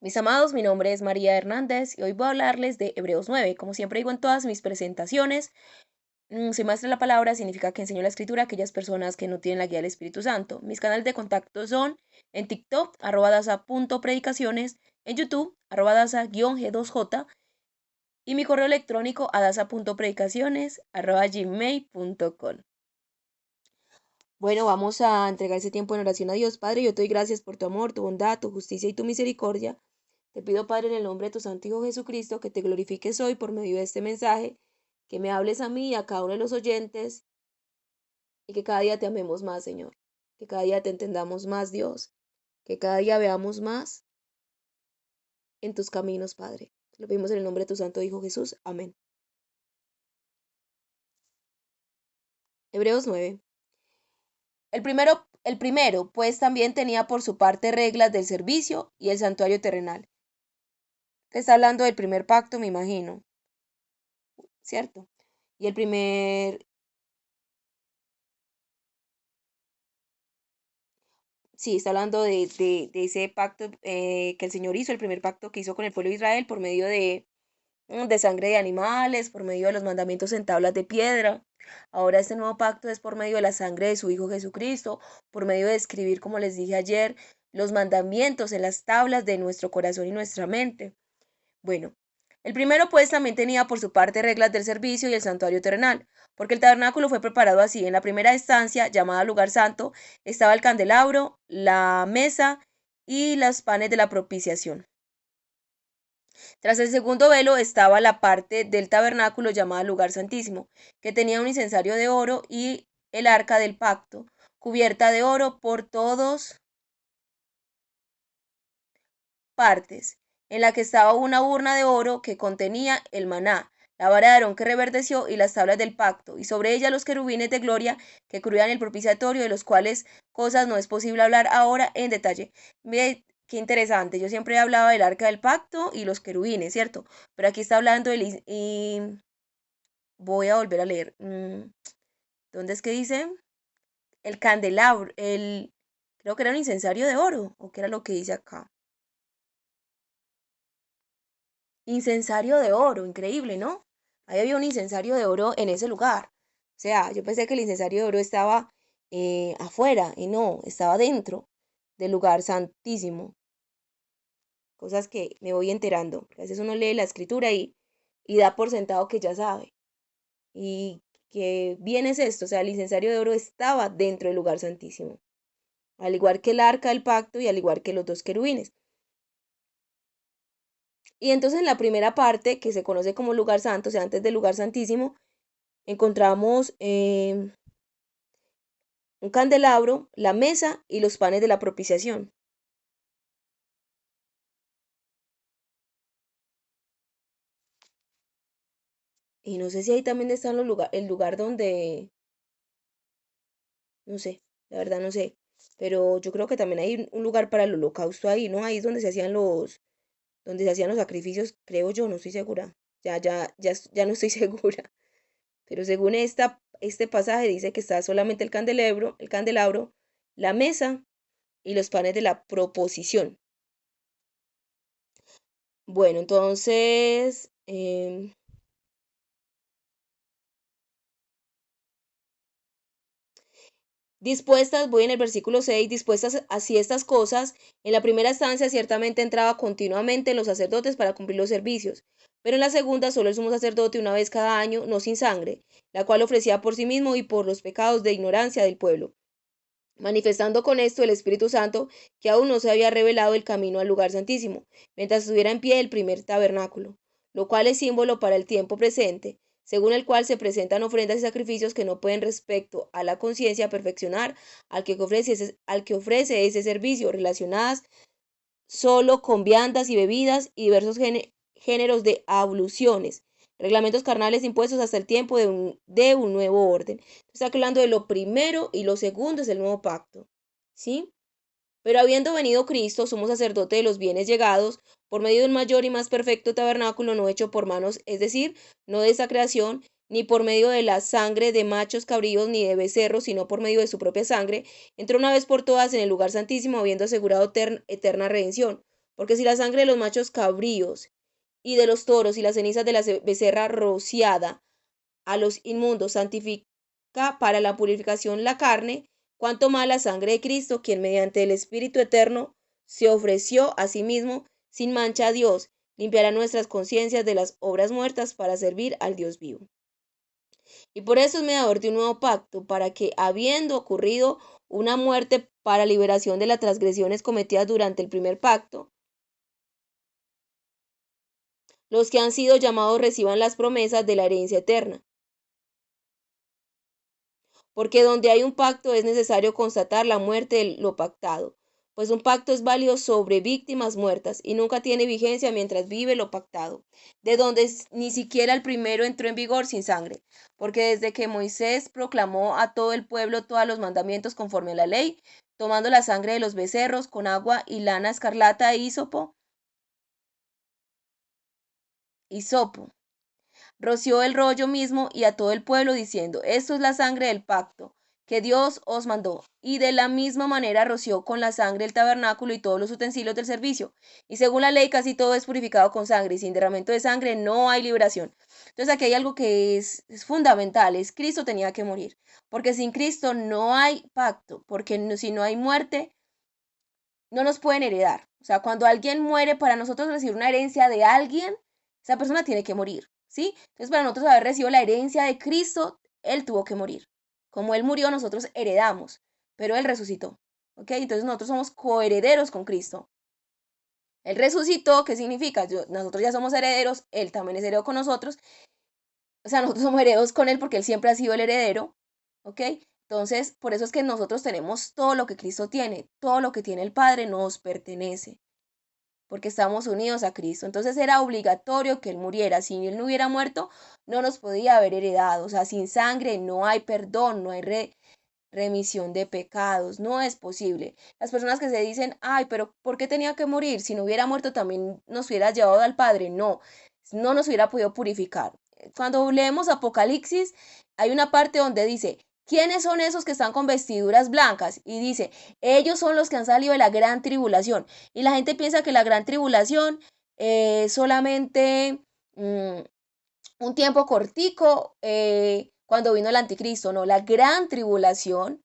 Mis amados, mi nombre es María Hernández y hoy voy a hablarles de Hebreos 9. Como siempre digo en todas mis presentaciones, soy maestra de la palabra, significa que enseño la escritura a aquellas personas que no tienen la guía del Espíritu Santo. Mis canales de contacto son en TikTok, @daza.predicaciones, en YouTube, @daza-g2j y mi correo electrónico adaza.predicaciones@gmail.com. Bueno, vamos a entregar ese tiempo en oración a Dios. Padre, yo te doy gracias por tu amor, tu bondad, tu justicia y tu misericordia. Te pido, Padre, en el nombre de tu Santo Hijo Jesucristo, que te glorifiques hoy por medio de este mensaje, que me hables a mí y a cada uno de los oyentes y que cada día te amemos más, Señor. Que cada día te entendamos más, Dios. Que cada día veamos más en tus caminos, Padre. Lo pedimos en el nombre de tu Santo Hijo Jesús. Amén. Hebreos 9. El primero, pues también tenía por su parte reglas del servicio y el santuario terrenal. Te está hablando del primer pacto, me imagino, ¿cierto? Y el primer, sí, está hablando de ese pacto que el Señor hizo, el primer pacto que hizo con el pueblo de Israel por medio de sangre de animales, por medio de los mandamientos en tablas de piedra. Ahora este nuevo pacto es por medio de la sangre de su Hijo Jesucristo, por medio de escribir, como les dije ayer, los mandamientos en las tablas de nuestro corazón y nuestra mente. Bueno, el primero pues también tenía por su parte reglas del servicio y el santuario terrenal, porque el tabernáculo fue preparado así. En la primera estancia, llamada lugar santo, estaba el candelabro, la mesa y los panes de la propiciación. Tras el segundo velo estaba la parte del tabernáculo llamada lugar santísimo, que tenía un incensario de oro y el arca del pacto, cubierta de oro por todos partes, en la que estaba una urna de oro que contenía el maná, la vara de Aarón que reverdeció y las tablas del pacto, y sobre ella los querubines de gloria que cubrían el propiciatorio, de los cuales cosas no es posible hablar ahora en detalle. Mire, qué interesante, yo siempre hablaba del arca del pacto y los querubines, ¿cierto? Pero aquí está hablando y voy a volver a leer. ¿Dónde es que dice? El candelabro, creo que era un incensario de oro, o qué era lo que dice acá. Incensario de oro, increíble, ¿no? Ahí había un incensario de oro en ese lugar. O sea, yo pensé que el incensario de oro estaba afuera y no, estaba dentro del lugar santísimo. Cosas que me voy enterando. A veces uno lee la escritura y da por sentado que ya sabe. Y que bien es esto, o sea, el incensario de oro estaba dentro del lugar santísimo. Al igual que el arca del pacto y al igual que los dos querubines. Y entonces en la primera parte, que se conoce como lugar santo, o sea, antes del lugar santísimo, encontramos un candelabro, la mesa y los panes de la propiciación. Y no sé si ahí también está el lugar donde, no sé, la verdad no sé, pero yo creo que también hay un lugar para el holocausto ahí, ¿no? Ahí es donde se hacían los sacrificios, creo yo, no estoy segura. Ya no estoy segura. Pero según este pasaje dice que está solamente el candelabro, la mesa y los panes de la proposición. Bueno, entonces, dispuestas, voy en el versículo 6, dispuestas así estas cosas, en la primera estancia ciertamente entraba continuamente los sacerdotes para cumplir los servicios, pero en la segunda solo el sumo sacerdote una vez cada año, no sin sangre, la cual ofrecía por sí mismo y por los pecados de ignorancia del pueblo, manifestando con esto el Espíritu Santo que aún no se había revelado el camino al lugar santísimo, mientras estuviera en pie el primer tabernáculo, lo cual es símbolo para el tiempo presente, según el cual se presentan ofrendas y sacrificios que no pueden respecto a la conciencia perfeccionar al que ofrece ese servicio, relacionadas solo con viandas y bebidas y diversos géneros de abluciones, reglamentos carnales impuestos hasta el tiempo de un nuevo orden. Está hablando de lo primero y lo segundo es el nuevo pacto, ¿sí? Pero habiendo venido Cristo, somos sacerdote de los bienes llegados, por medio de un mayor y más perfecto tabernáculo no hecho por manos, es decir, no de esa creación, ni por medio de la sangre de machos cabríos ni de becerros, sino por medio de su propia sangre, entró una vez por todas en el lugar santísimo, habiendo asegurado eterna redención. Porque si la sangre de los machos cabríos y de los toros y las cenizas de la becerra rociada a los inmundos santifica para la purificación la carne, cuanto más la sangre de Cristo, quien mediante el Espíritu eterno se ofreció a sí mismo sin mancha a Dios, limpiará nuestras conciencias de las obras muertas para servir al Dios vivo. Y por eso es mediador de un nuevo pacto, para que, habiendo ocurrido una muerte para liberación de las transgresiones cometidas durante el primer pacto, los que han sido llamados reciban las promesas de la herencia eterna. Porque donde hay un pacto es necesario constatar la muerte de lo pactado, pues un pacto es válido sobre víctimas muertas y nunca tiene vigencia mientras vive lo pactado, de donde ni siquiera el primero entró en vigor sin sangre, porque desde que Moisés proclamó a todo el pueblo todos los mandamientos conforme a la ley, tomando la sangre de los becerros con agua y lana escarlata e hisopo, roció el rollo mismo y a todo el pueblo diciendo, esto es la sangre del pacto que Dios os mandó. Y de la misma manera roció con la sangre el tabernáculo y todos los utensilios del servicio. Y según la ley casi todo es purificado con sangre y sin derramamiento de sangre no hay liberación. Entonces aquí hay algo que es fundamental, es Cristo tenía que morir. Porque sin Cristo no hay pacto, porque si no hay muerte, no nos pueden heredar. O sea, cuando alguien muere, para nosotros recibir una herencia de alguien, esa persona tiene que morir. ¿Sí? Entonces, para nosotros haber recibido la herencia de Cristo, Él tuvo que morir. Como Él murió, nosotros heredamos, pero Él resucitó. ¿Ok? Entonces nosotros somos coherederos con Cristo. Él resucitó, ¿qué significa? Nosotros ya somos herederos, Él también es heredero con nosotros. O sea, nosotros somos herederos con Él porque Él siempre ha sido el heredero. ¿Ok? Entonces, por eso es que nosotros tenemos todo lo que Cristo tiene, todo lo que tiene el Padre nos pertenece porque estamos unidos a Cristo. Entonces era obligatorio que Él muriera. Si Él no hubiera muerto, no nos podía haber heredado. O sea, sin sangre no hay perdón, no hay remisión de pecados, no es posible. Las personas que se dicen, ay, pero ¿por qué tenía que morir? Si no hubiera muerto también nos hubiera llevado al Padre. No, no nos hubiera podido purificar. Cuando leemos Apocalipsis, hay una parte donde dice, ¿quiénes son esos que están con vestiduras blancas? Y dice, ellos son los que han salido de la gran tribulación. Y la gente piensa que la gran tribulación es solamente un tiempo cortico cuando vino el anticristo. No, la gran tribulación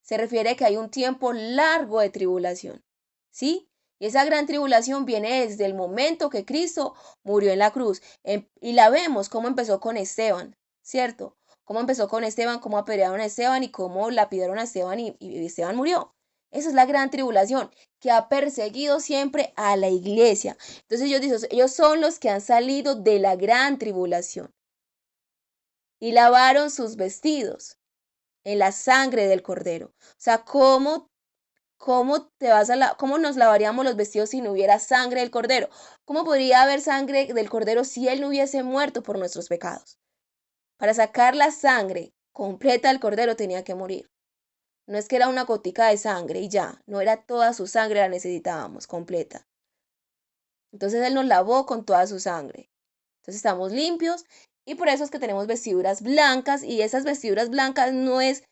se refiere a que hay un tiempo largo de tribulación. ¿Sí? Y esa gran tribulación viene desde el momento que Cristo murió en la cruz. Y la vemos cómo empezó con Esteban, ¿cierto? Cómo empezó con Esteban, cómo apedrearon a Esteban y cómo lapidaron a Esteban y Esteban murió. Esa es la gran tribulación que ha perseguido siempre a la iglesia. Entonces ellos son los que han salido de la gran tribulación y lavaron sus vestidos en la sangre del cordero. O sea, ¿cómo nos lavaríamos los vestidos si no hubiera sangre del cordero? ¿Cómo podría haber sangre del cordero si él no hubiese muerto por nuestros pecados? Para sacar la sangre completa del cordero tenía que morir. No es que era una gotica de sangre y ya, no era toda su sangre, la necesitábamos completa. Entonces Él nos lavó con toda su sangre. Entonces estamos limpios y por eso es que tenemos vestiduras blancas y esas vestiduras blancas no es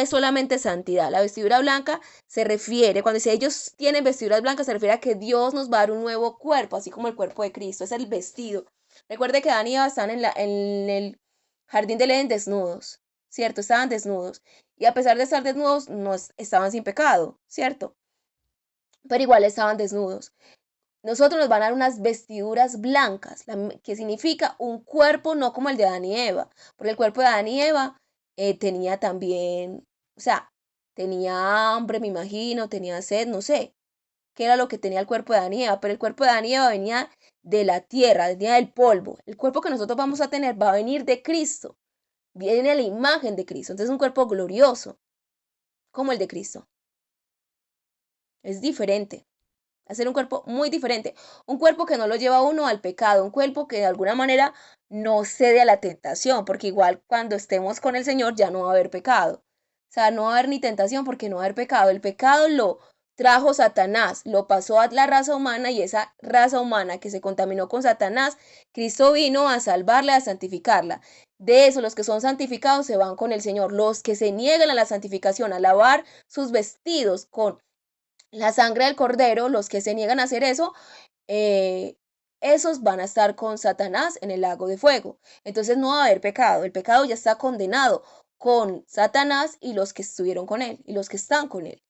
solamente santidad. La vestidura blanca se refiere, cuando dice ellos tienen vestiduras blancas, se refiere a que Dios nos va a dar un nuevo cuerpo, así como el cuerpo de Cristo, es el vestido. Recuerde que Adán y Eva están en el jardín del Edén desnudos, ¿cierto? Estaban desnudos. Y a pesar de estar desnudos, no estaban sin pecado, ¿cierto? Pero igual estaban desnudos. Nosotros nos van a dar unas vestiduras blancas, que significa un cuerpo no como el de Adán y Eva, porque el cuerpo de Adán y Eva tenía también, o sea, tenía hambre, me imagino, tenía sed, no sé qué era lo que tenía el cuerpo de Adán y Eva, pero el cuerpo de Adán y Eva venía de la tierra, venía del polvo. El cuerpo que nosotros vamos a tener va a venir de Cristo, viene la imagen de Cristo, entonces es un cuerpo glorioso, como el de Cristo. Es diferente. Hacer un cuerpo muy diferente, un cuerpo que no lo lleva a uno al pecado, un cuerpo que de alguna manera no cede a la tentación, porque igual cuando estemos con el Señor ya no va a haber pecado. O sea, no va a haber ni tentación porque no va a haber pecado. El pecado lo trajo Satanás, lo pasó a la raza humana y esa raza humana que se contaminó con Satanás, Cristo vino a salvarla, a santificarla. De eso, los que son santificados se van con el Señor. Los que se niegan a la santificación, a lavar sus vestidos con la sangre del cordero, los que se niegan a hacer eso, eh, esos van a estar con Satanás en el lago de fuego. Entonces no va a haber pecado, el pecado ya está condenado con Satanás y los que estuvieron con él, y los que están con él,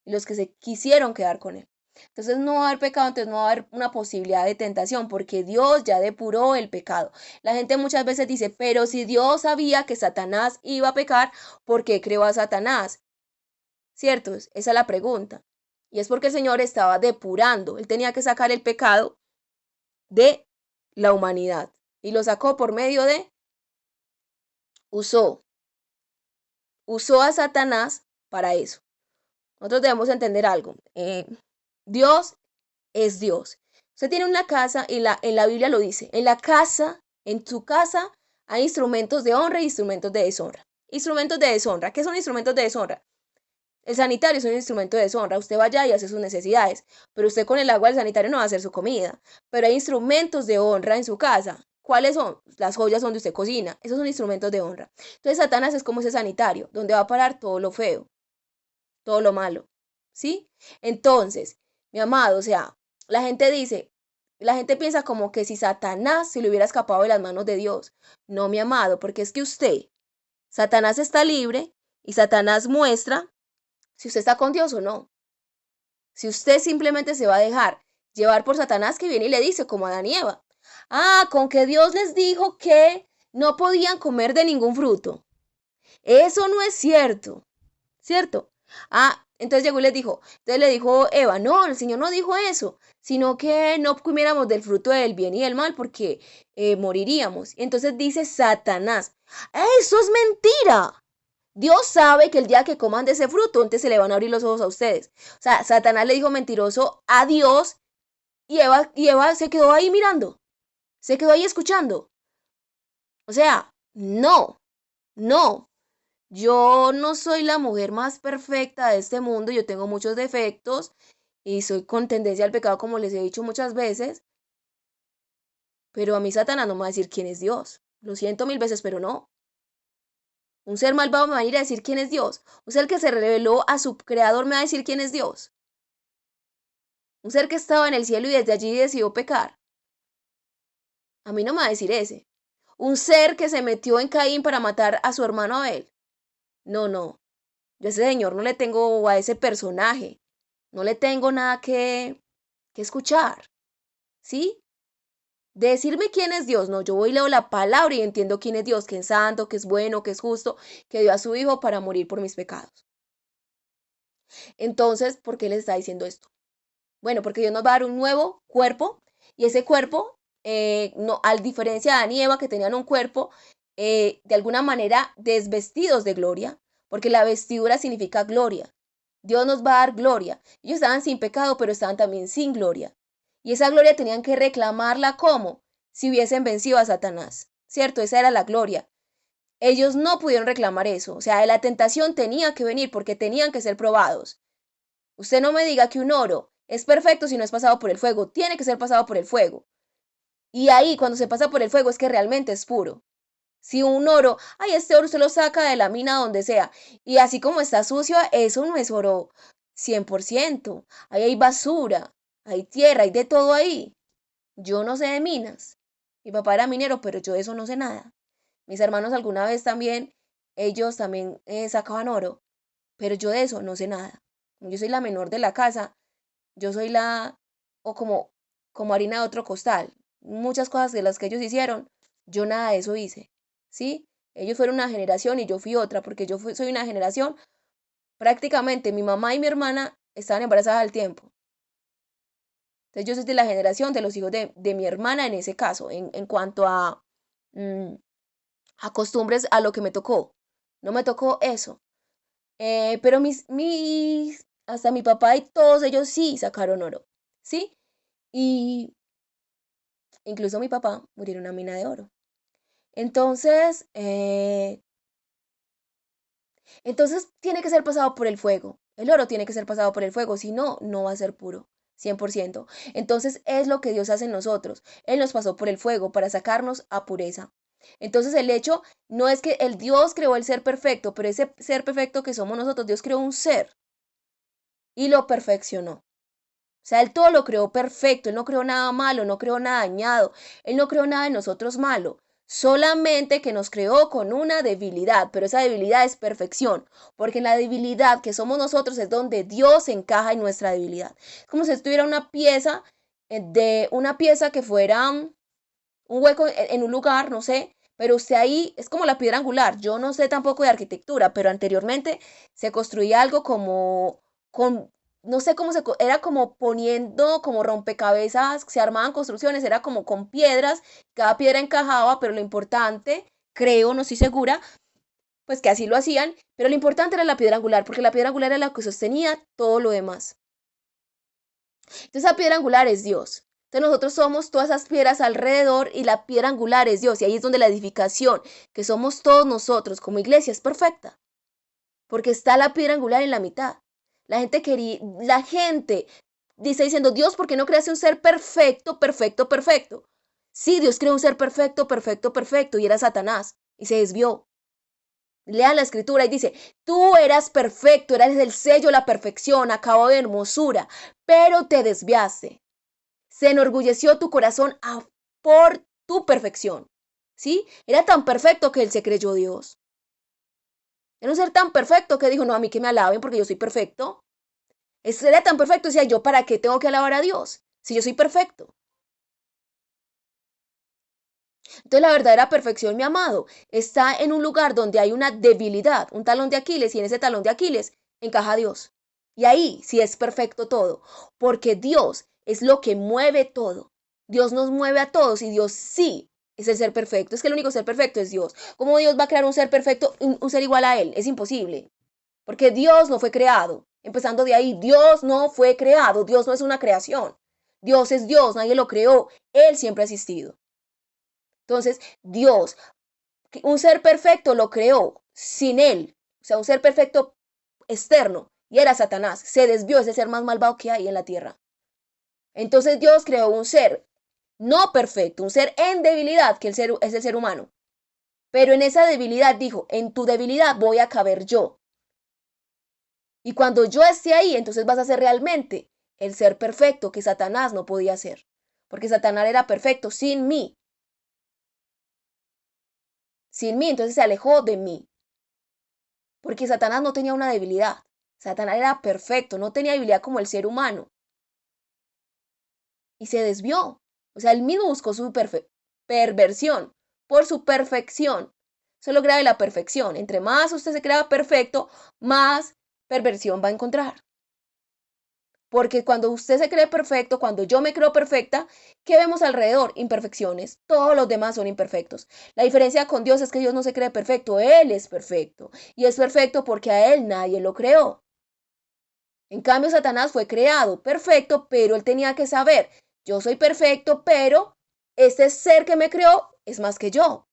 y los que se quisieron quedar con él. Entonces no va a haber pecado, entonces no va a haber una posibilidad de tentación, porque Dios ya depuró el pecado. La gente muchas veces dice, pero si Dios sabía que Satanás iba a pecar, ¿por qué creó a Satanás? ¿Cierto? Esa es la pregunta. Y es porque el Señor estaba depurando, Él tenía que sacar el pecado de la humanidad. Y lo sacó por medio de, usó, usó a Satanás para eso. Nosotros debemos entender algo. Dios es Dios. Usted tiene una casa y en la Biblia lo dice. En la casa, en su casa, hay instrumentos de honra e instrumentos de deshonra. Instrumentos de deshonra. ¿Qué son instrumentos de deshonra? El sanitario es un instrumento de deshonra. Usted va allá y hace sus necesidades, pero usted con el agua del sanitario no va a hacer su comida. Pero hay instrumentos de honra en su casa. ¿Cuáles son? Las joyas donde usted cocina. Esos son instrumentos de honra. Entonces Satanás es como ese sanitario, donde va a parar todo lo feo, todo lo malo. ¿Sí? Entonces, mi amado, o sea, la gente dice, la gente piensa como que si Satanás se le hubiera escapado de las manos de Dios. No, mi amado, porque es que Satanás está libre y Satanás muestra si usted está con Dios o no. Si usted simplemente se va a dejar llevar por Satanás que viene y le dice, como a Adán y Eva, con que Dios les dijo que no podían comer de ningún fruto. Eso no es cierto, ¿cierto? Entonces llegó y les dijo, entonces le dijo Eva, no, el Señor no dijo eso, sino que no comiéramos del fruto del bien y del mal porque moriríamos. Y entonces dice Satanás, eso es mentira. Dios sabe que el día que coman de ese fruto, entonces se le van a abrir los ojos a ustedes. O sea, Satanás le dijo mentiroso a Dios y Eva se quedó ahí mirando, se quedó ahí escuchando. O sea, no, no. Yo no soy la mujer más perfecta de este mundo, yo tengo muchos defectos y soy con tendencia al pecado, como les he dicho muchas veces, pero a mí Satanás no me va a decir quién es Dios. Lo siento mil veces, pero no. Un ser malvado me va a ir a decir quién es Dios. Un ser que se reveló a su creador me va a decir quién es Dios. Un ser que estaba en el cielo y desde allí decidió pecar. A mí no me va a decir ese. Un ser que se metió en Caín para matar a su hermano Abel. No, no. Yo a ese señor no le tengo, a ese personaje, no le tengo nada que escuchar. ¿Sí? Decirme quién es Dios. No, yo voy y leo la palabra y entiendo quién es Dios, que es santo, que es bueno, que es justo, que dio a su hijo para morir por mis pecados. Entonces, ¿por qué les está diciendo esto? Bueno, porque Dios nos va a dar un nuevo cuerpo y ese cuerpo, no, a diferencia de Adán y Eva que tenían un cuerpo de alguna manera desvestidos de gloria, porque la vestidura significa gloria. Dios nos va a dar gloria. Ellos estaban sin pecado, pero estaban también sin gloria. Y esa gloria tenían que reclamarla como si hubiesen vencido a Satanás, ¿cierto? Esa era la gloria. Ellos no pudieron reclamar eso, o sea, la tentación tenía que venir porque tenían que ser probados. Usted no me diga que un oro es perfecto si no es pasado por el fuego, tiene que ser pasado por el fuego. Y ahí, cuando se pasa por el fuego, es que realmente es puro. Si un oro, este oro usted lo saca de la mina donde sea, y así como está sucio, eso no es oro 100%. Ahí hay basura, hay tierra, hay de todo ahí. Yo no sé de minas. Mi papá era minero, pero yo de eso no sé nada. Mis hermanos alguna vez también, ellos también sacaban oro, pero yo de eso no sé nada. Yo soy la menor de la casa, yo soy o como harina de otro costal. Muchas cosas de las que ellos hicieron, yo nada de eso hice, ¿sí? Ellos fueron una generación y yo fui otra, porque soy una generación, prácticamente mi mamá y mi hermana estaban embarazadas al tiempo. Entonces yo soy de la generación de los hijos de mi hermana en ese caso, en cuanto mm, a costumbres, a lo que me tocó. No me tocó eso. Pero hasta mi papá y todos ellos sí sacaron oro, ¿sí? Y incluso mi papá murió en una mina de oro. Entonces, entonces tiene que ser pasado por el fuego. El oro tiene que ser pasado por el fuego, si no, no va a ser puro. 100%. Entonces es lo que Dios hace en nosotros. Él nos pasó por el fuego para sacarnos a pureza. Entonces el hecho no es que el Dios creó el ser perfecto, pero ese ser perfecto que somos nosotros, Dios creó un ser. y lo perfeccionó. O sea, Él todo lo creó perfecto, Él no creó nada malo, no creó nada dañado, Él no creó nada de nosotros malo, solamente que nos creó con una debilidad, pero esa debilidad es perfección, porque en la debilidad que somos nosotros es donde Dios encaja en nuestra debilidad. Es como si estuviera una pieza, de una pieza que fuera un hueco en un lugar, no sé, pero usted ahí es como la piedra angular. Yo no sé tampoco de arquitectura, pero anteriormente se construía algo como con, no sé cómo era como poniendo como rompecabezas, se armaban construcciones, era como con piedras, cada piedra encajaba, pero lo importante, creo, no estoy segura, pues que así lo hacían, pero lo importante era la piedra angular, porque la piedra angular era la que sostenía todo lo demás. Entonces esa piedra angular es Dios. Entonces nosotros somos todas esas piedras alrededor y la piedra angular es Dios. Y ahí es donde la edificación, que somos todos nosotros como iglesia, es perfecta. Porque está la piedra angular en la mitad. La gente dice diciendo, Dios, ¿por qué no creaste un ser perfecto, perfecto, perfecto? Sí, Dios creó un ser perfecto, perfecto, perfecto, y era Satanás, y se desvió. Lean la escritura y dice, tú eras perfecto, eras el sello de la perfección, acabado de hermosura, pero te desviaste. Se enorgulleció tu corazón por tu perfección. ¿Sí? Era tan perfecto que él se creyó Dios. Era un ser tan perfecto que dijo, no, a mí que me alaben porque yo soy perfecto. Era tan perfecto, decía yo, ¿para qué tengo que alabar a Dios? Si yo soy perfecto. Entonces la verdadera perfección, mi amado, está en un lugar donde hay una debilidad, un talón de Aquiles, y en ese talón de Aquiles encaja Dios. Y ahí sí es perfecto todo, porque Dios es lo que mueve todo. Dios nos mueve a todos y Dios sí es el ser perfecto. Es que el único ser perfecto es Dios. ¿Cómo Dios va a crear un ser perfecto, un ser igual a Él? Es imposible, porque Dios no fue creado. Empezando de ahí, Dios no fue creado, Dios no es una creación. Dios es Dios, nadie lo creó, Él siempre ha existido. Entonces, Dios, un ser perfecto lo creó sin él, o sea, un ser perfecto externo, y era Satanás, se desvió, ese ser más malvado que hay en la tierra. Entonces Dios creó un ser no perfecto, un ser en debilidad, que es el ser humano. Pero en esa debilidad dijo, en tu debilidad voy a caber yo. Y cuando yo esté ahí, entonces vas a ser realmente el ser perfecto que Satanás no podía ser. Porque Satanás era perfecto sin mí. Sin mí, entonces se alejó de mí. Porque Satanás no tenía una debilidad. Satanás era perfecto, no tenía debilidad como el ser humano. Y se desvió. O sea, él mismo buscó su perversión por su perfección. Eso es lo grave de la perfección. Entre más usted se crea perfecto, más perversión va a encontrar. Porque cuando usted se cree perfecto, cuando yo me creo perfecta, ¿qué vemos alrededor? Imperfecciones. Todos los demás son imperfectos. La diferencia con Dios es que Dios no se cree perfecto, Él es perfecto. Y es perfecto porque a Él nadie lo creó. En cambio, Satanás fue creado perfecto, pero él tenía que saber, yo soy perfecto, pero este ser que me creó es más que yo.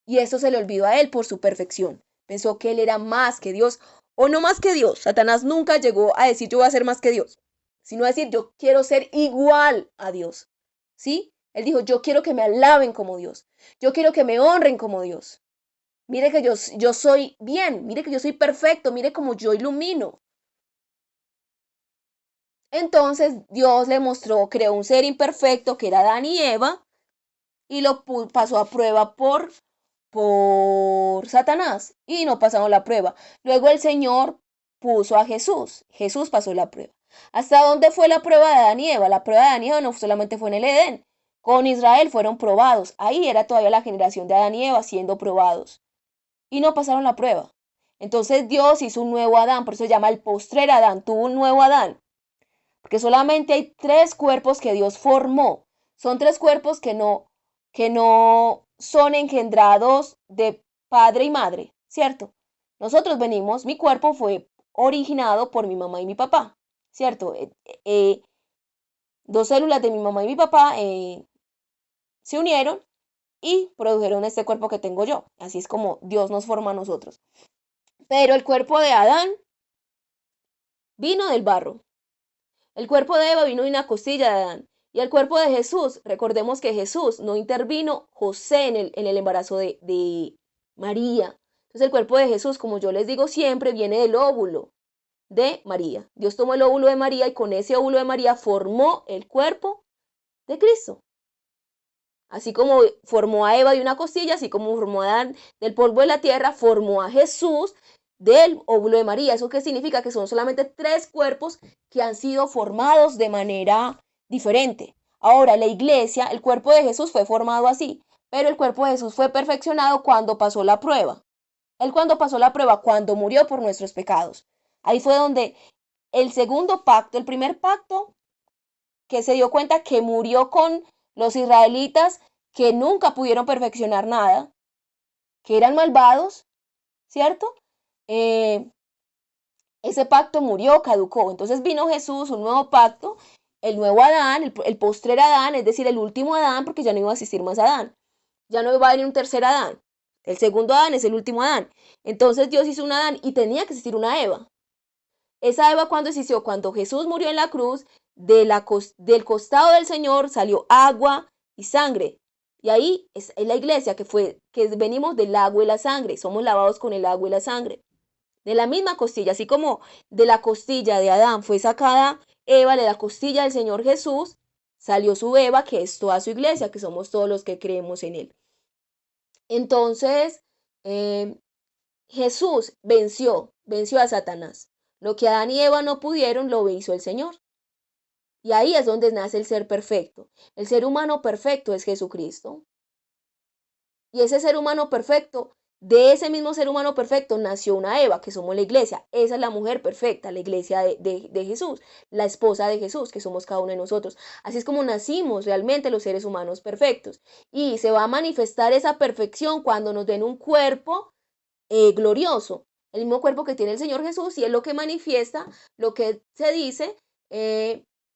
Y eso se le olvidó a él por su perfección. Pensó que él era más que Dios o no más que Dios. Satanás nunca llegó a decir yo voy a ser más que Dios, sino a decir yo quiero ser igual a Dios. ¿Sí? Él dijo yo quiero que me alaben como Dios. Yo quiero que me honren como Dios. Mire que yo soy bien, mire que yo soy perfecto, mire cómo yo ilumino. Entonces Dios le mostró, creó un ser imperfecto que era Adán y Eva y lo pasó a prueba por Satanás y no pasaron la prueba. Luego el Señor puso a Jesús. Jesús pasó la prueba. ¿Hasta dónde fue la prueba de Adán y Eva? La prueba de Adán y Eva no solamente fue en el Edén. Con Israel fueron probados. Ahí era todavía la generación de Adán y Eva siendo probados. Y no pasaron la prueba. Entonces Dios hizo un nuevo Adán, por eso se llama el postrer Adán. Tuvo un nuevo Adán. Porque solamente hay tres cuerpos que Dios formó. Son tres cuerpos que no son engendrados de padre y madre, ¿cierto? Nosotros venimos, mi cuerpo fue originado por mi mamá y mi papá, ¿cierto? Dos células de mi mamá y mi papá se unieron y produjeron este cuerpo que tengo yo. Así es como Dios nos forma a nosotros. Pero el cuerpo de Adán vino del barro. El cuerpo de Eva vino de una costilla de Adán. Y el cuerpo de Jesús, recordemos que Jesús no intervino José en el embarazo de María. Entonces el cuerpo de Jesús, como yo les digo siempre, viene del óvulo. de María. Dios tomó el óvulo de María y con ese óvulo de María formó el cuerpo de Cristo. Así como formó a Eva de una costilla, así como formó a Adán del polvo de la tierra, formó a Jesús del óvulo de María. ¿Eso qué significa? Que son solamente 3 cuerpos que han sido formados de manera diferente. Ahora, la iglesia, el cuerpo de Jesús fue formado así, pero el cuerpo de Jesús fue perfeccionado cuando pasó la prueba. Él cuando pasó la prueba, cuando murió por nuestros pecados. Ahí fue donde el segundo pacto, el primer pacto, que se dio cuenta que murió con los israelitas que nunca pudieron perfeccionar nada, que eran malvados, ¿cierto? Ese pacto murió, caducó. Entonces vino Jesús, un nuevo pacto, el nuevo Adán, el postrer Adán, es decir, el último Adán, porque ya no iba a existir más Adán. Ya no va a venir un tercer Adán. El segundo Adán es el último Adán. Entonces Dios hizo un Adán y tenía que existir una Eva. Esa Eva, ¿cuándo existió? Cuando Jesús murió en la cruz, del costado del Señor salió agua y sangre. Y ahí es la iglesia que venimos del agua y la sangre. Somos lavados con el agua y la sangre. De la misma costilla, así como de la costilla de Adán fue sacada Eva, de la costilla del Señor Jesús, salió su Eva, que es toda su iglesia, que somos todos los que creemos en él. Entonces, Jesús venció a Satanás. Lo que Adán y Eva no pudieron, lo hizo el Señor. Y ahí es donde nace el ser perfecto. El ser humano perfecto es Jesucristo. Y ese ser humano perfecto, de ese mismo ser humano perfecto, nació una Eva, que somos la iglesia. Esa es la mujer perfecta, la iglesia de Jesús, la esposa de Jesús, que somos cada uno de nosotros. Así es como nacimos realmente los seres humanos perfectos. Y se va a manifestar esa perfección cuando nos den un cuerpo glorioso, el mismo cuerpo que tiene el Señor Jesús, y es lo que manifiesta lo que se dice,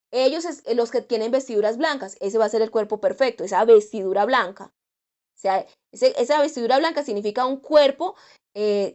ellos los que tienen vestiduras blancas, ese va a ser el cuerpo perfecto, esa vestidura blanca. O sea, esa vestidura blanca significa un cuerpo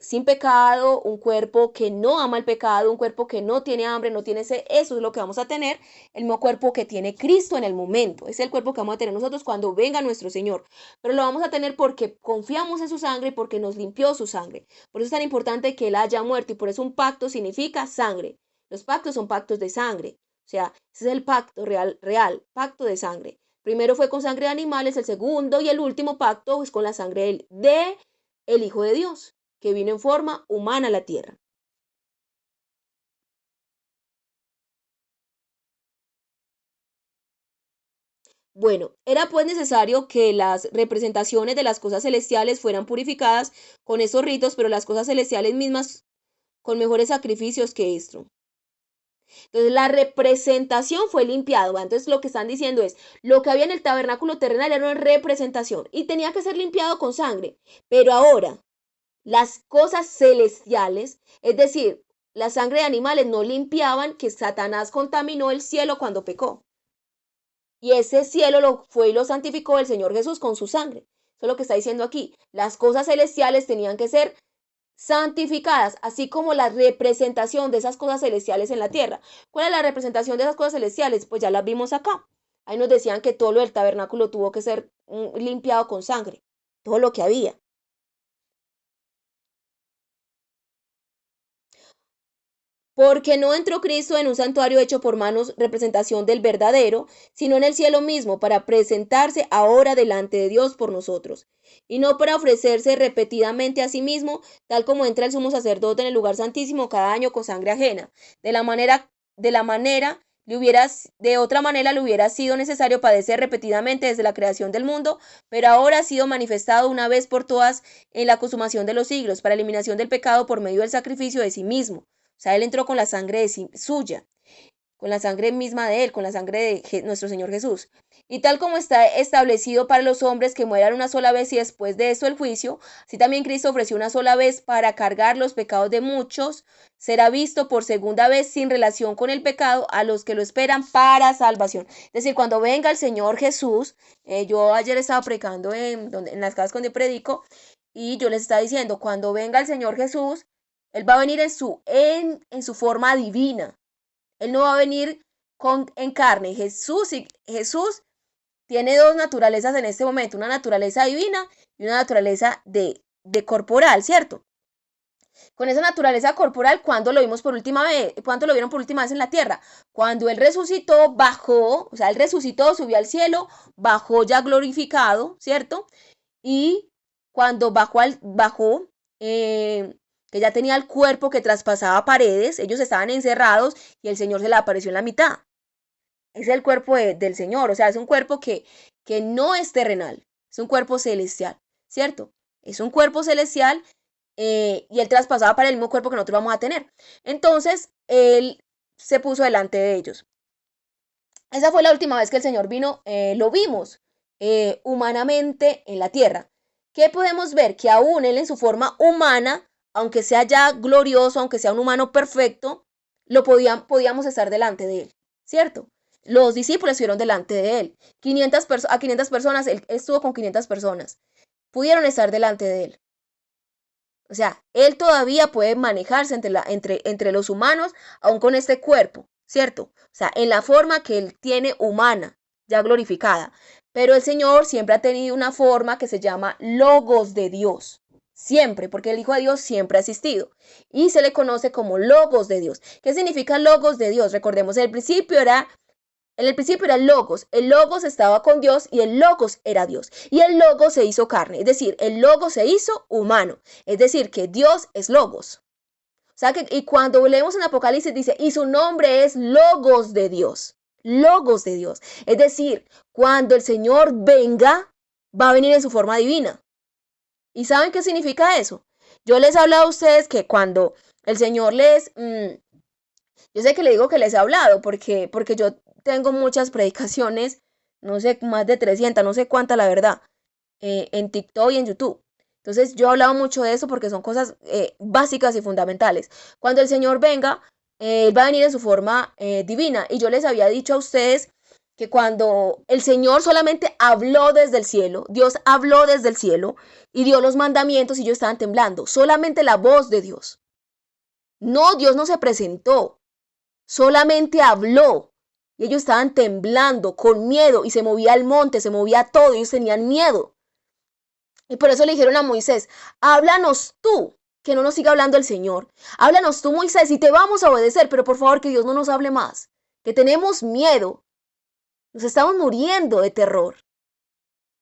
sin pecado, un cuerpo que no ama el pecado, un cuerpo que no tiene hambre, no tiene sed. Eso es lo que vamos a tener, el mismo cuerpo que tiene Cristo en el momento. Es el cuerpo que vamos a tener nosotros cuando venga nuestro Señor. Pero lo vamos a tener porque confiamos en su sangre y porque nos limpió su sangre. Por eso es tan importante que Él haya muerto, y por eso un pacto significa sangre. Los pactos son pactos de sangre. O sea, ese es el pacto real, pacto de sangre. Primero fue con sangre de animales, el segundo y el último pacto es con la sangre de el Hijo de Dios, que vino en forma humana a la tierra. Bueno, era pues necesario que las representaciones de las cosas celestiales fueran purificadas con esos ritos, pero las cosas celestiales mismas con mejores sacrificios que esto. Entonces la representación fue limpiado. Entonces lo que están diciendo es, lo que había en el tabernáculo terrenal era una representación y tenía que ser limpiado con sangre. Pero ahora, las cosas celestiales, es decir, la sangre de animales no limpiaban que Satanás contaminó el cielo cuando pecó. Y ese cielo lo fue y lo santificó el Señor Jesús con su sangre. Eso es lo que está diciendo aquí. Las cosas celestiales tenían que ser santificadas, así como la representación de esas cosas celestiales en la tierra. ¿Cuál es la representación de esas cosas celestiales? Pues ya las vimos acá. Ahí nos decían que todo lo del tabernáculo tuvo que ser limpiado con sangre, todo lo que había. Porque no entró Cristo en un santuario hecho por manos, representación del verdadero, sino en el cielo mismo, para presentarse ahora delante de Dios por nosotros, y no para ofrecerse repetidamente a sí mismo, tal como entra el sumo sacerdote en el lugar santísimo cada año con sangre ajena. De otra manera le hubiera sido necesario padecer repetidamente desde la creación del mundo, pero ahora ha sido manifestado una vez por todas en la consumación de los siglos, para eliminación del pecado por medio del sacrificio de sí mismo. O sea, Él entró con la sangre suya, con la sangre misma de Él, con la sangre de nuestro Señor Jesús. Y tal como está establecido para los hombres que mueran una sola vez y después de esto el juicio, así también Cristo ofreció una sola vez para cargar los pecados de muchos, será visto por segunda vez sin relación con el pecado a los que lo esperan para salvación. Es decir, cuando venga el Señor Jesús, yo ayer estaba predicando en las casas donde predico, y yo les estaba diciendo, cuando venga el Señor Jesús, Él va a venir en su forma divina. Él no va a venir en carne. Jesús tiene dos naturalezas en este momento, una naturaleza divina y una naturaleza de corporal, ¿cierto? Con esa naturaleza corporal, ¿cuándo lo vimos por última vez? ¿Cuándo lo vieron por última vez en la tierra? Cuando él resucitó, bajó, o sea, él resucitó, subió al cielo, bajó ya glorificado, ¿cierto? Y cuando bajó, que ya tenía el cuerpo que traspasaba paredes, ellos estaban encerrados y el Señor se le apareció en la mitad. Es el cuerpo del Señor, o sea, es un cuerpo que no es terrenal, es un cuerpo celestial, ¿cierto? Es un cuerpo celestial y él traspasaba para el mismo cuerpo que nosotros vamos a tener. Entonces, él se puso delante de ellos. Esa fue la última vez que el Señor vino, lo vimos humanamente en la tierra. ¿Qué podemos ver? Que aún él en su forma humana, aunque sea ya glorioso, aunque sea un humano perfecto, podíamos estar delante de él, ¿cierto? Los discípulos estuvieron delante de él. A 500 personas, él estuvo con 500 personas. Pudieron estar delante de él. O sea, él todavía puede manejarse entre los humanos, aún con este cuerpo, ¿cierto? O sea, en la forma que él tiene humana, ya glorificada. Pero el Señor siempre ha tenido una forma que se llama Logos de Dios. Siempre, porque el Hijo de Dios siempre ha existido. Y se le conoce como Logos de Dios. ¿Qué significa Logos de Dios? Recordemos, en el principio era el Logos estaba con Dios y el Logos era Dios. Y el Logos se hizo carne, es decir, el Logos se hizo humano, es decir, que Dios es Logos. O sea que, y cuando leemos en Apocalipsis dice, y su nombre es Logos de Dios, Logos de Dios. Es decir, cuando el Señor venga, va a venir en su forma divina. ¿Y saben qué significa eso? Yo les he hablado a ustedes que cuando el Señor yo sé que le digo que les he hablado porque yo tengo muchas predicaciones, no sé, más de 300, no sé cuántas la verdad, en TikTok y en YouTube. Entonces yo he hablado mucho de eso porque son cosas básicas y fundamentales. Cuando el Señor venga, Él va a venir en su forma divina. Y yo les había dicho a ustedes que cuando el Señor solamente habló desde el cielo, Dios habló desde el cielo y dio los mandamientos y ellos estaban temblando. Solamente la voz de Dios. No, Dios no se presentó. Solamente habló y ellos estaban temblando con miedo y se movía el monte, se movía todo, ellos tenían miedo. Y por eso le dijeron a Moisés, háblanos tú, que no nos siga hablando el Señor. Háblanos tú, Moisés, y te vamos a obedecer, pero por favor que Dios no nos hable más, que tenemos miedo, nos estamos muriendo de terror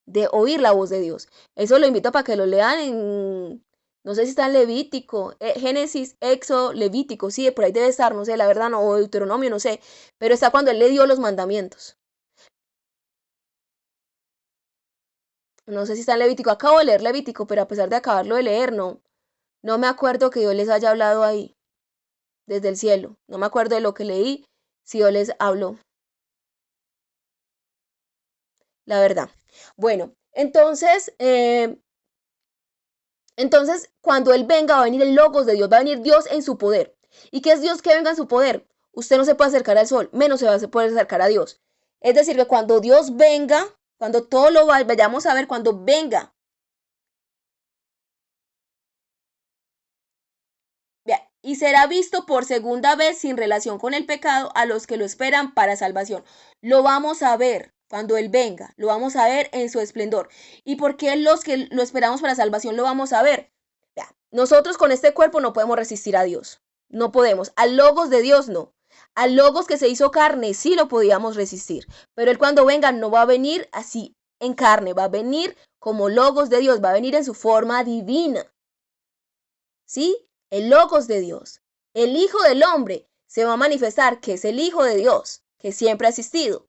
de oír la voz de Dios. Eso lo invito para que lo lean no sé si está en Levítico, Génesis, Éxodo, Levítico, sí, por ahí debe estar, no sé, la verdad no, o Deuteronomio, no sé, pero está cuando él le dio los mandamientos. No sé si está en Levítico, acabo de leer Levítico, pero a pesar de acabarlo de leer, no me acuerdo que Dios les haya hablado ahí, desde el cielo. No me acuerdo de lo que leí, si Dios les habló. La verdad. Bueno, entonces, cuando Él venga, va a venir el Logos de Dios, va a venir Dios en su poder. ¿Y qué es Dios que venga en su poder? Usted no se puede acercar al sol, menos se va a poder acercar a Dios. Es decir, que cuando Dios venga, cuando todo lo vayamos a ver, cuando venga, y será visto por segunda vez sin relación con el pecado a los que lo esperan para salvación. Lo vamos a ver cuando Él venga, lo vamos a ver en su esplendor. ¿Y por qué los que lo esperamos para salvación lo vamos a ver? Nosotros con este cuerpo no podemos resistir a Dios, no podemos. Al Logos de Dios no. Al Logos que se hizo carne sí lo podíamos resistir, pero Él cuando venga no va a venir así en carne, va a venir como Logos de Dios, va a venir en su forma divina. ¿Sí? El Logos de Dios, el Hijo del Hombre, se va a manifestar que es el Hijo de Dios, que siempre ha existido.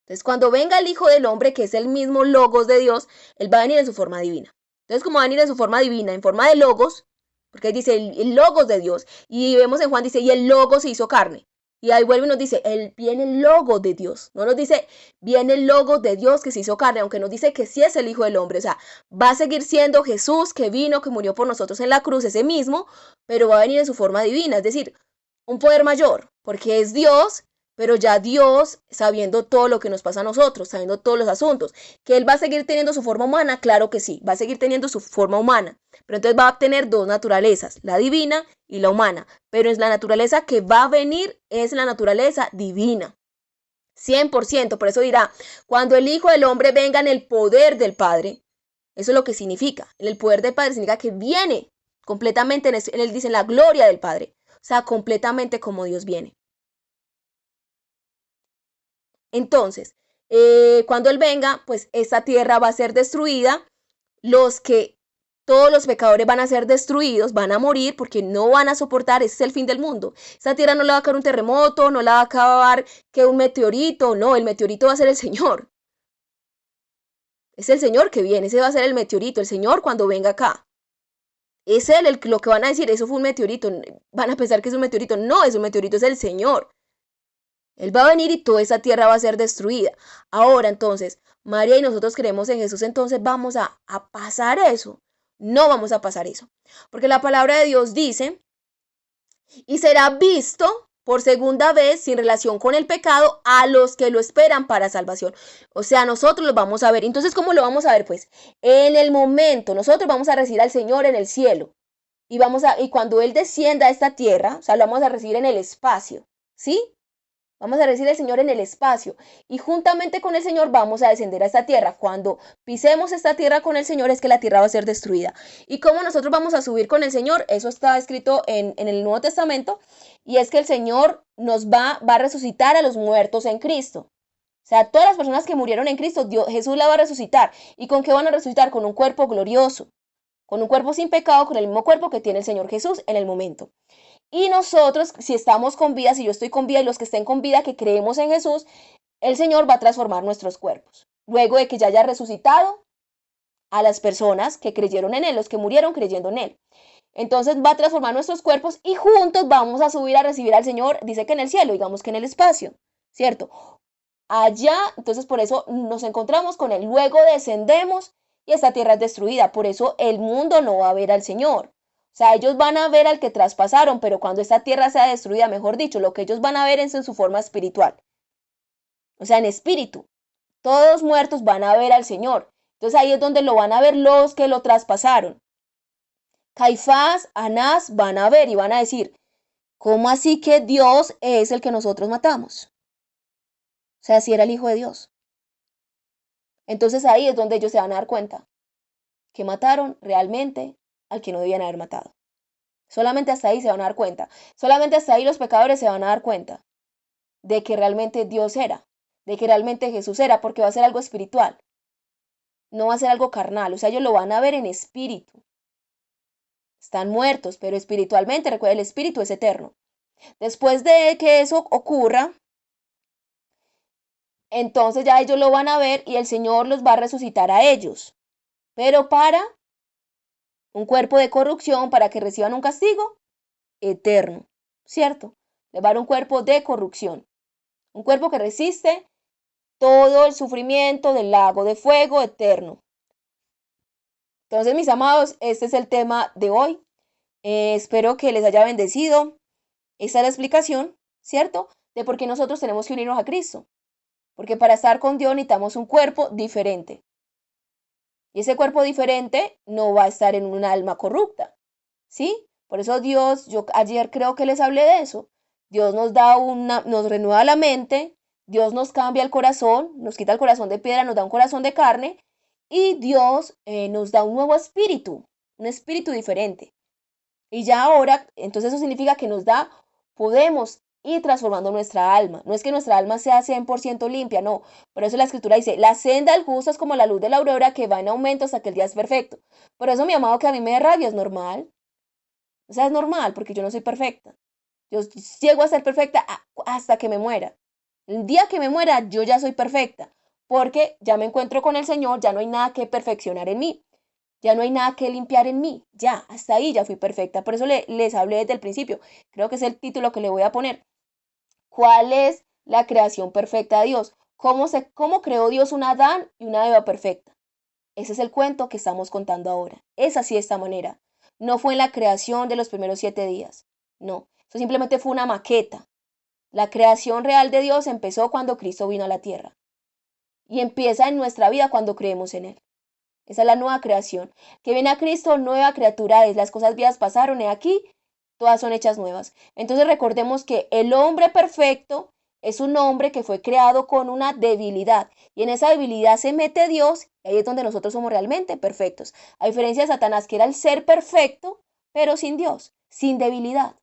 Entonces, cuando venga el Hijo del Hombre, que es el mismo Logos de Dios, Él va a venir en su forma divina. Entonces, como va a venir en su forma divina, en forma de Logos, porque dice el Logos de Dios, y vemos en Juan, dice, y el Logos se hizo carne. Y ahí vuelve y nos dice, viene el Logos de Dios. No nos dice, viene el Logos de Dios que se hizo carne, aunque nos dice que sí es el Hijo del Hombre. O sea, va a seguir siendo Jesús que vino, que murió por nosotros en la cruz, ese mismo, pero va a venir en su forma divina. Es decir, un poder mayor, porque es Dios, pero ya Dios, sabiendo todo lo que nos pasa a nosotros, sabiendo todos los asuntos, que Él va a seguir teniendo su forma humana, claro que sí, va a seguir teniendo su forma humana, pero entonces va a tener dos naturalezas, la divina y la humana, pero es la naturaleza que va a venir, es la naturaleza divina, 100%, por eso dirá, cuando el Hijo del Hombre venga en el poder del Padre, eso es lo que significa, en el poder del Padre significa que viene completamente, él dice la gloria del Padre, o sea, completamente como Dios viene. Entonces, cuando Él venga, pues esta tierra va a ser destruida, todos los pecadores van a ser destruidos, van a morir porque no van a soportar, ese es el fin del mundo. Esa tierra no la va a caer un terremoto, no la va a acabar que un meteorito, no, el meteorito va a ser el Señor. Es el Señor que viene, ese va a ser el meteorito, el Señor cuando venga acá. Es Él lo que van a decir, eso fue un meteorito, van a pensar que es un meteorito, no es un meteorito, es el Señor. Él va a venir y toda esa tierra va a ser destruida. Ahora entonces, María y nosotros creemos en Jesús, entonces vamos a pasar eso. No vamos a pasar eso. Porque la palabra de Dios dice, y será visto por segunda vez sin relación con el pecado a los que lo esperan para salvación. O sea, nosotros lo vamos a ver. Entonces, ¿cómo lo vamos a ver? Pues en el momento, nosotros vamos a recibir al Señor en el cielo. Y cuando Él descienda a esta tierra, o sea, lo vamos a recibir en el espacio. ¿Sí? Vamos a recibir al Señor en el espacio y juntamente con el Señor vamos a descender a esta tierra. Cuando pisemos esta tierra con el Señor es que la tierra va a ser destruida. ¿Y cómo nosotros vamos a subir con el Señor? Eso está escrito en el Nuevo Testamento y es que el Señor nos va a resucitar a los muertos en Cristo. O sea, todas las personas que murieron en Cristo, Jesús la va a resucitar. ¿Y con qué van a resucitar? Con un cuerpo glorioso, con un cuerpo sin pecado, con el mismo cuerpo que tiene el Señor Jesús en el momento. Y nosotros, si estamos con vida, si yo estoy con vida y los que estén con vida, que creemos en Jesús, el Señor va a transformar nuestros cuerpos. Luego de que ya haya resucitado a las personas que creyeron en Él, los que murieron creyendo en Él. Entonces va a transformar nuestros cuerpos y juntos vamos a subir a recibir al Señor, dice que en el cielo, digamos que en el espacio, ¿cierto? Allá, entonces por eso nos encontramos con Él. Luego descendemos y esta tierra es destruida. Por eso el mundo no va a ver al Señor. O sea, ellos van a ver al que traspasaron, pero cuando esta tierra sea destruida, mejor dicho, lo que ellos van a ver es en su forma espiritual. O sea, en espíritu. Todos muertos van a ver al Señor. Entonces ahí es donde lo van a ver los que lo traspasaron. Caifás, Anás van a ver y van a decir, ¿cómo así que Dios es el que nosotros matamos? O sea, si era el Hijo de Dios. Entonces ahí es donde ellos se van a dar cuenta que mataron realmente al que no debían haber matado. Solamente hasta ahí se van a dar cuenta. Solamente hasta ahí los pecadores se van a dar cuenta de que realmente Dios era, de que realmente Jesús era, porque va a ser algo espiritual. No va a ser algo carnal. O sea, ellos lo van a ver en espíritu. Están muertos, pero espiritualmente, recuerda, el espíritu es eterno. Después de que eso ocurra, entonces ya ellos lo van a ver y el Señor los va a resucitar a ellos. Pero para un cuerpo de corrupción, para que reciban un castigo eterno, ¿cierto? Les va a dar un cuerpo de corrupción. Un cuerpo que resiste todo el sufrimiento del lago de fuego eterno. Entonces, mis amados, este es el tema de hoy. Espero que les haya bendecido. Esta es la explicación, ¿cierto? De por qué nosotros tenemos que unirnos a Cristo. Porque para estar con Dios necesitamos un cuerpo diferente. Y ese cuerpo diferente no va a estar en un alma corrupta, ¿sí? Por eso Dios, yo ayer creo que les hablé de eso. Dios nos renueva la mente, Dios nos cambia el corazón, nos quita el corazón de piedra, nos da un corazón de carne y Dios nos da un nuevo espíritu, un espíritu diferente. Y ya ahora, entonces eso significa que podemos ir transformando nuestra alma. No es que nuestra alma sea 100% limpia, no. Por eso la escritura dice, la senda del justo es como la luz de la aurora que va en aumento hasta que el día es perfecto. Por eso, mi amado, que a mí me dé rabia es normal. O sea, es normal porque yo no soy perfecta. Yo llego a ser perfecta hasta que me muera. El día que me muera, yo ya soy perfecta, porque ya me encuentro con el Señor, ya no hay nada que perfeccionar en mí, ya no hay nada que limpiar en mí, ya, hasta ahí ya fui perfecta. Por eso les hablé desde el principio, creo que es el título que le voy a poner. ¿Cuál es la creación perfecta de Dios? ¿Cómo creó Dios un Adán y una Eva perfecta? Ese es el cuento que estamos contando ahora. Es así de esta manera. No fue en la creación de los primeros 7 días, no. Eso simplemente fue una maqueta. La creación real de Dios empezó cuando Cristo vino a la tierra. Y empieza en nuestra vida cuando creemos en Él. Esa es la nueva creación. Que viene a Cristo, nueva criatura es. Las cosas viejas pasaron, he aquí, todas son hechas nuevas. Entonces recordemos que el hombre perfecto es un hombre que fue creado con una debilidad. Y en esa debilidad se mete Dios, y ahí es donde nosotros somos realmente perfectos. A diferencia de Satanás, que era el ser perfecto, pero sin Dios, sin debilidad,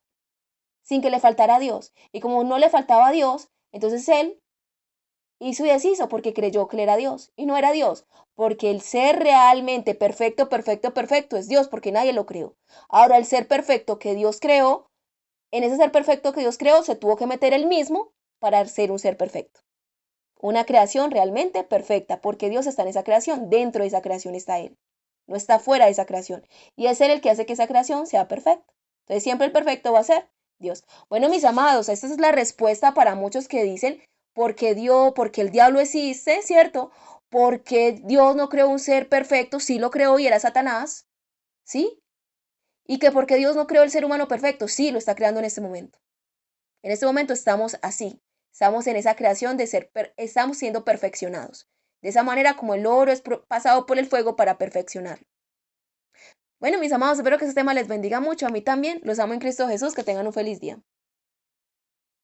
sin que le faltara a Dios. Y como no le faltaba a Dios, entonces él hizo y deshizo porque creyó que él era Dios y no era Dios, porque el ser realmente perfecto, perfecto, perfecto es Dios, porque nadie lo creó. Ahora el ser perfecto que Dios creó, en ese ser perfecto que Dios creó, se tuvo que meter él mismo para ser un ser perfecto. Una creación realmente perfecta, porque Dios está en esa creación, dentro de esa creación está Él, no está fuera de esa creación. Y es Él el que hace que esa creación sea perfecta. Entonces siempre el perfecto va a ser Dios. Bueno, mis amados, esta es la respuesta para muchos que dicen, porque Dios, porque el diablo existe, ¿cierto? Porque Dios no creó un ser perfecto, sí lo creó y era Satanás, ¿sí? Y que porque Dios no creó el ser humano perfecto, sí lo está creando en este momento. En este momento estamos así, estamos en esa creación de ser, estamos siendo perfeccionados. De esa manera como el oro es pasado por el fuego para perfeccionarlo. Bueno, mis amados, espero que este tema les bendiga mucho. A mí también. Los amo en Cristo Jesús. Que tengan un feliz día.